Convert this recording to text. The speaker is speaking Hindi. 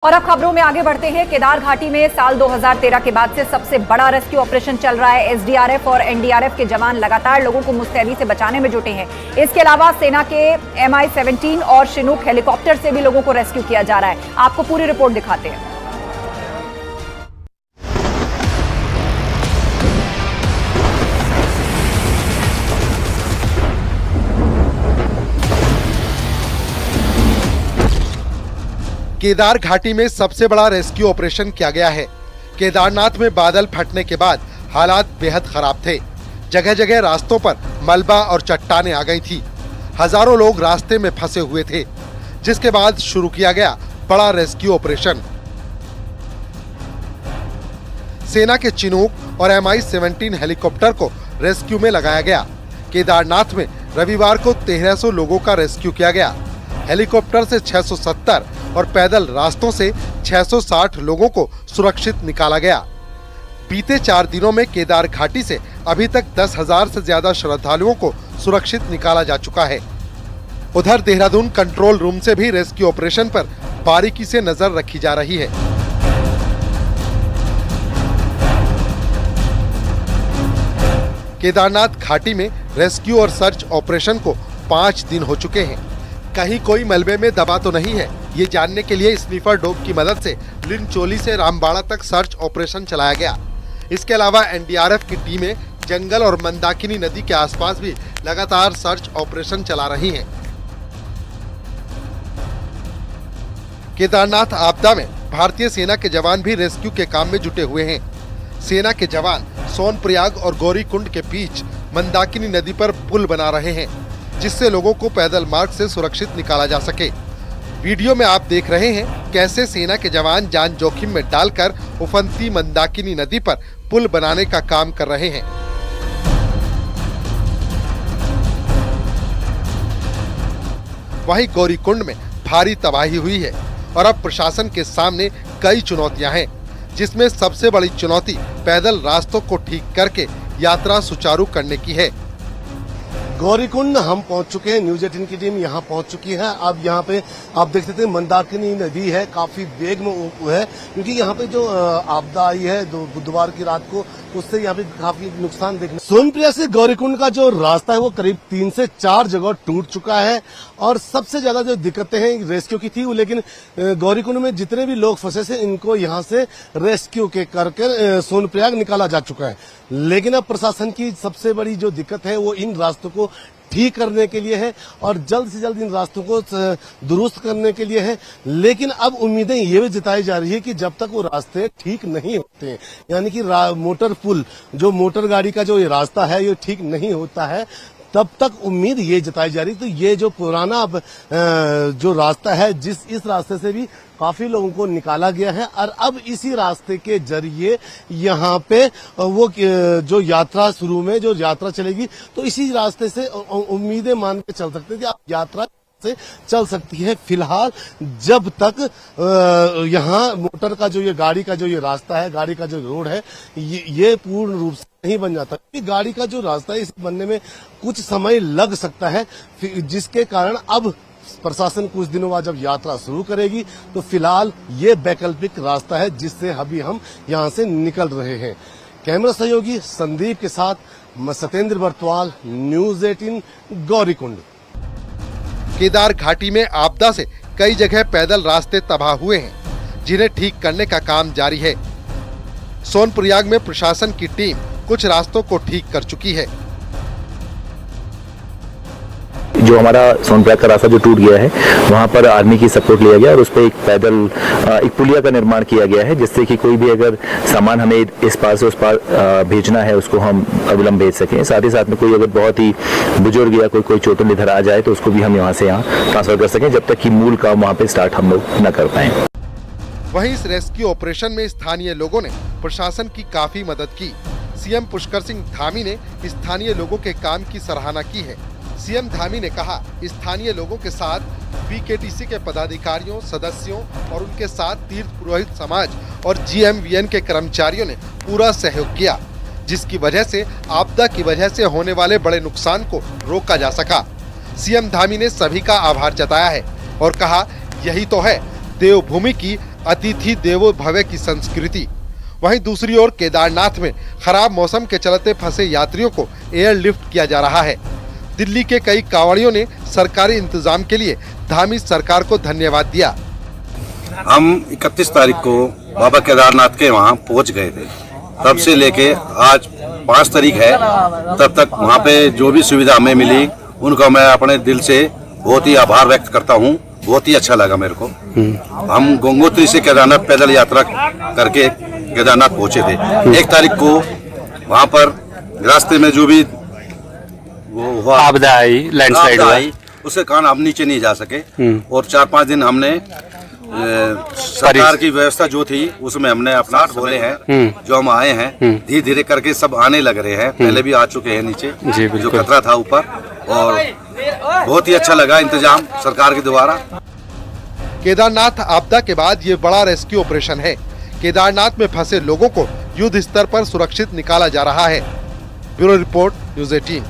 और अब खबरों में आगे बढ़ते हैं। केदार घाटी में साल 2013 के बाद से सबसे बड़ा रेस्क्यू ऑपरेशन चल रहा है। एसडीआरएफ और एनडीआरएफ के जवान लगातार लोगों को मुस्तैदी से बचाने में जुटे हैं। इसके अलावा सेना के MI-17 और शिनूक हेलीकॉप्टर से भी लोगों को रेस्क्यू किया जा रहा है। आपको पूरी रिपोर्ट दिखाते हैं। केदार घाटी में सबसे बड़ा रेस्क्यू ऑपरेशन किया गया है। केदारनाथ में बादल फटने के बाद हालात बेहद खराब थे। जगह जगह रास्तों पर मलबा और चट्टानें आ गई थी। हजारों लोग रास्ते में फंसे हुए थे, जिसके बाद शुरू किया गया बड़ा रेस्क्यू ऑपरेशन। सेना के चिनूक और MI-17 हेलीकॉप्टर को रेस्क्यू में लगाया गया। केदारनाथ में रविवार को 1300 लोगों का रेस्क्यू किया गया। हेलीकॉप्टर से 670 और पैदल रास्तों से 660 लोगों को सुरक्षित निकाला गया। बीते 4 दिनों में केदार घाटी से अभी तक 10,000 से ज्यादा श्रद्धालुओं को सुरक्षित निकाला जा चुका है। उधर देहरादून कंट्रोल रूम से भी रेस्क्यू ऑपरेशन पर बारीकी से नजर रखी जा रही है। केदारनाथ घाटी में रेस्क्यू और सर्च ऑपरेशन को 5 दिन हो चुके हैं। कहीं कोई मलबे में दबा तो नहीं है, ये जानने के लिए स्नीफर डॉग की मदद से लिनचोली से रामबाड़ा तक सर्च ऑपरेशन चलाया गया। इसके अलावा एनडीआरएफ की टीमें जंगल और मंदाकिनी नदी के आसपास भी लगातार सर्च ऑपरेशन चला रही हैं। केदारनाथ आपदा में भारतीय सेना के जवान भी रेस्क्यू के काम में जुटे हुए हैं। सेना के जवान सोनप्रयाग और गौरीकुंड के बीच मंदाकिनी नदी पर पुल बना रहे हैं, जिससे लोगों को पैदल मार्ग से सुरक्षित निकाला जा सके। वीडियो में आप देख रहे हैं कैसे सेना के जवान जान जोखिम में डालकर उफनती मंदाकिनी नदी पर पुल बनाने का काम कर रहे हैं। वहीं गौरीकुंड में भारी तबाही हुई है और अब प्रशासन के सामने कई चुनौतियां हैं, जिसमें सबसे बड़ी चुनौती पैदल रास्तों को ठीक करके यात्रा सुचारू करने की है। गौरीकुंड हम पहुंच चुके हैं। न्यूज 18 की टीम यहां पहुंच चुकी है। अब यहां पे आप देख सकते हैं मंदाकिनी नदी है, काफी वेग में है, क्योंकि यहां पे जो आपदा आई है बुधवार की रात को, उससे यहां पे काफी नुकसान देखने। सोनप्रयाग से गौरीकुंड का जो रास्ता है वो करीब 3 से 4 जगह टूट चुका है और सबसे ज्यादा जो दिक्कतें हैं रेस्क्यू की थी, लेकिन गौरीकुंड में जितने भी लोग फंसे थे इनको यहाँ से रेस्क्यू के करके सोनप्रयाग निकाला जा चुका है। लेकिन अब प्रशासन की सबसे बड़ी जो दिक्कत है वो इन रास्तों को ठीक करने के लिए है और जल्द से जल्द इन रास्तों को दुरुस्त करने के लिए है। लेकिन अब उम्मीदें ये भी जताई जा रही है कि जब तक वो रास्ते ठीक नहीं होते, यानी कि मोटर पुल जो मोटर गाड़ी का जो ये रास्ता है ये ठीक नहीं होता है, तब तक उम्मीद ये जताई जा रही। तो ये जो पुराना जो रास्ता है, इस रास्ते से भी काफी लोगों को निकाला गया है और अब इसी रास्ते के जरिए यहाँ पे वो जो यात्रा शुरू में जो यात्रा चलेगी, तो इसी रास्ते से उम्मीदें मान के चल सकते हैं कि अब यात्रा से चल सकती है। फिलहाल जब तक यहाँ मोटर का जो ये गाड़ी का जो ये रास्ता है, गाड़ी का जो रोड है, ये पूर्ण रूप से नहीं बन जाता। गाड़ी का जो रास्ता है इसे बनने में कुछ समय लग सकता है, जिसके कारण अब प्रशासन कुछ दिनों बाद जब यात्रा शुरू करेगी तो फिलहाल ये वैकल्पिक रास्ता है जिससे अभी हम यहाँ से निकल रहे हैं। कैमरा सहयोगी संदीप के साथ सत्येंद्र बर्तवाल, न्यूज 18 गौरीकुंड। केदार घाटी में आपदा से कई जगह पैदल रास्ते तबाह हुए हैं, जिन्हें ठीक करने का काम जारी है। सोनप्रयाग में प्रशासन की टीम कुछ रास्तों को ठीक कर चुकी है। जो हमारा सोनप्रयाग का रास्ता जो टूट गया है, वहाँ पर आर्मी की सपोर्ट लिया गया और उस पर एक पैदल एक पुलिया का निर्माण किया गया है, जिससे कि कोई भी अगर सामान हमें इस पार से उस पार भेजना है उसको हम अविलंब भेज सकें। साथ ही साथ में कोई अगर बहुत ही बुजुर्ग या कोई चोटिल इधर आ जाए तो उसको भी हम यहाँ से यहाँ ट्रांसफर कर सकें, जब तक कि मूल काम वहाँ पे स्टार्ट हम लोग न कर पाए। वहीं इस रेस्क्यू ऑपरेशन में स्थानीय लोगों ने प्रशासन की काफी मदद की। सीएम पुष्कर सिंह धामी ने स्थानीय लोगों के काम की सराहना की है। सीएम धामी ने कहा, स्थानीय लोगों के साथ बीकेटीसी के पदाधिकारियों, सदस्यों और उनके साथ तीर्थ पुरोहित समाज और GMVN के कर्मचारियों ने पूरा सहयोग किया, जिसकी वजह से आपदा की वजह से होने वाले बड़े नुकसान को रोका जा सका। सीएम धामी ने सभी का आभार जताया है और कहा, यही तो है देवभूमि की अतिथि देवो भव की संस्कृति। वहीं दूसरी ओर केदारनाथ में खराब मौसम के चलते फंसे यात्रियों को एयरलिफ्ट किया जा रहा है। दिल्ली के कई कांवड़ियों ने सरकारी इंतजाम के लिए धामी सरकार को धन्यवाद दिया। हम 31 तारीख को बाबा केदारनाथ के वहाँ पहुँच गए थे। तब से लेके आज 5 तारीख है, तब तक वहाँ पे जो भी सुविधा हमें मिली उनका मैं अपने दिल से बहुत ही आभार व्यक्त करता हूँ। बहुत ही अच्छा लगा मेरे को। हम गंगोत्री से केदारनाथ पैदल यात्रा करके केदारनाथ पहुँचे थे। 1 तारीख को वहाँ पर रास्ते में जो भी वो हुआ आपदा आई, लैंडस्लाइड आई, उसके कारण हम नीचे नहीं जा सके। और 4-5 दिन हमने सरकार की व्यवस्था जो थी उसमें हमने अपना बोले हैं। जो हम आए हैं धीरे धीरे करके सब आने लग रहे हैं। पहले भी आ चुके हैं नीचे, जो खतरा था ऊपर। और बहुत ही अच्छा लगा इंतजाम सरकार के द्वारा। केदारनाथ आपदा के बाद ये बड़ा रेस्क्यू ऑपरेशन है। केदारनाथ में फंसे लोगों को युद्ध स्तर पर सुरक्षित निकाला जा रहा है। Bureau report, news 18।